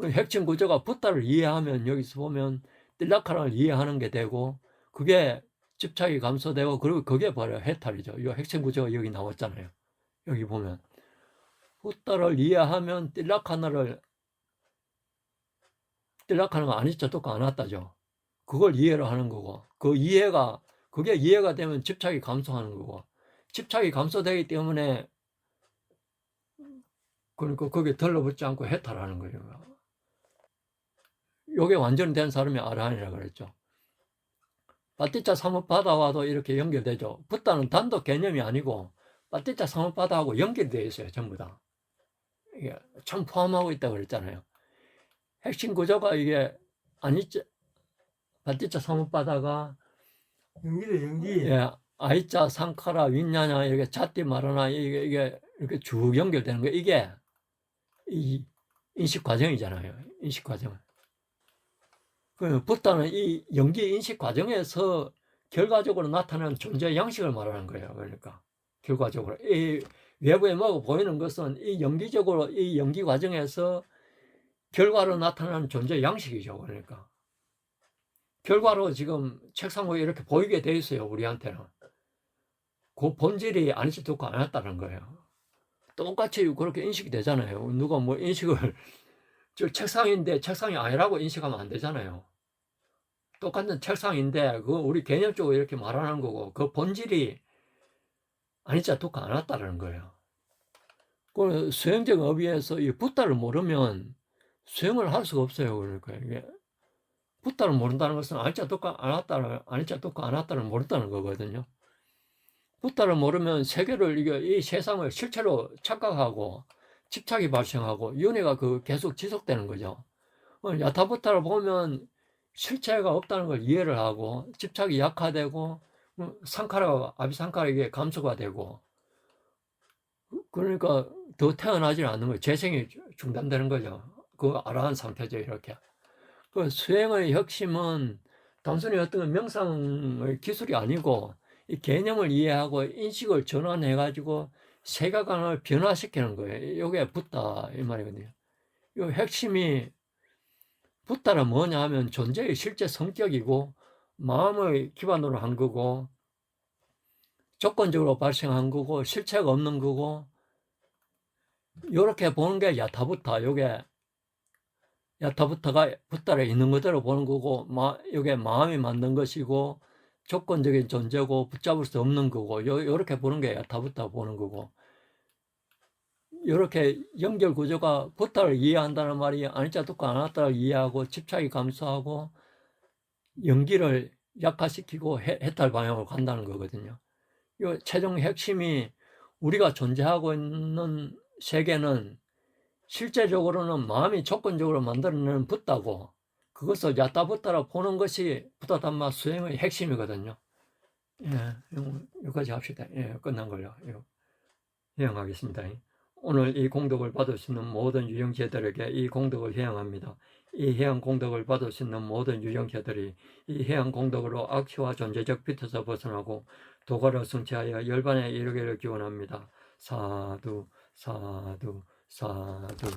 핵심 구조가 붓다를 이해하면 여기서 보면 뜰라카랑을 이해하는 게 되고 그게 집착이 감소되고 그리고 그게 바로 해탈이죠. 이 핵심 구조가 여기 나왔잖아요. 여기 보면 붓다를 이해하면 뜰라카나를 뜰라카는 아니자 두카 아나타죠. 그걸 이해를 하는 거고 그게 이해가 되면 집착이 감소하는 거고 집착이 감소되기 때문에 그러니까 거기에 들러붙지 않고 해탈하는 거예요. 요게 완전히 된 사람이 아라한이라 그랬죠. 빠티차 사무파다와도 이렇게 연결되죠. 붓다는 단독 개념이 아니고 빠티차 사무파다하고 연결되어 있어요. 전부 다. 이게 참 포함하고 있다고 그랬잖아요. 핵심 구조가 이게 아니자 빠티차 사무파다가 연기도 연기. 예, 아이자 상카라 윈냐냐 이렇게 자띠 마라나 이게 이렇게 쭉 연결되는 거 이게 이 인식 과정이잖아요. 인식 과정. 그 붓다는 이 연기 인식 과정에서 결과적으로 나타나는 존재 양식을 말하는 거예요. 그러니까 결과적으로 이 외부에 뭐가 보이는 것은 이 연기적으로 이 연기 과정에서 결과로 나타나는 존재 양식이죠. 그러니까 결과로 지금 책상 위에 이렇게 보이게 돼 있어요. 우리한테는 그 본질이 아니지 두고 안 했다는 거예요. 똑같이 그렇게 인식이 되잖아요. 누가 뭐 인식을 저 책상인데 책상이 아니라고 인식하면 안 되잖아요. 똑같은 책상인데 그거 우리 개념적으로 이렇게 말하는 거고 그 본질이 아니자 두카 안 왔다는 거예요. 그 수행적 의미에서 이 붓다를 모르면 수행을 할 수가 없어요. 그러니까 이게 붓다를 모른다는 것은 아니자 두카 안 왔다를 모른다는 거거든요. 붓다를 모르면 세계를 이 세상을 실체로 착각하고 집착이 발생하고 윤회가 계속 지속되는 거죠. 야타부타를 보면 실체가 없다는 걸 이해를 하고 집착이 약화되고 아비상카라 이게 감소가 되고 그러니까 더 태어나지 않는 거예요. 재생이 중단되는 거죠. 그 아라한 상태죠. 이렇게. 그 수행의 핵심은 단순히 어떤 명상의 기술이 아니고 이 개념을 이해하고 인식을 전환해 가지고 세계관을 변화시키는 거예요. 이게 붓다 이 말이거든요. 이 핵심이 붓다는 뭐냐 하면 존재의 실제 성격이고 마음의 기반으로 한 거고 조건적으로 발생한 거고 실체가 없는 거고 이렇게 보는 게 야타부타. 요게 야타부타가 붓다를 있는 그대로 보는 거고 요게 마음이 만든 것이고 조건적인 존재고 붙잡을 수 없는 거고 요렇게 보는 게 야타부타 보는 거고 이렇게 연결 구조가 붓다를 이해한다는 말이 아니자 두카 아나타를 이해하고 집착이 감소하고 연기를 약화시키고 해탈 방향으로 간다는 거거든요. 이 최종 핵심이 우리가 존재하고 있는 세계는 실제적으로는 마음이 조건적으로 만들어내는 붓다고 그것을 야타부타라 보는 것이 부다담마 수행의 핵심이거든요. 예, 여기까지 합시다. 예, 끝난 걸로. 이행하겠습니다. 오늘 이 공덕을 받을 수 있는 모든 유영제들에게 이 공덕을 회양합니다. 이 해양 공덕을 받을 수 있는 모든 유영제들이 이 해양 공덕으로 악취와 존재적 빛에서 벗어나고 도가를 성취하여 열반에 이르기를 기원합니다. 사두 사두 사두.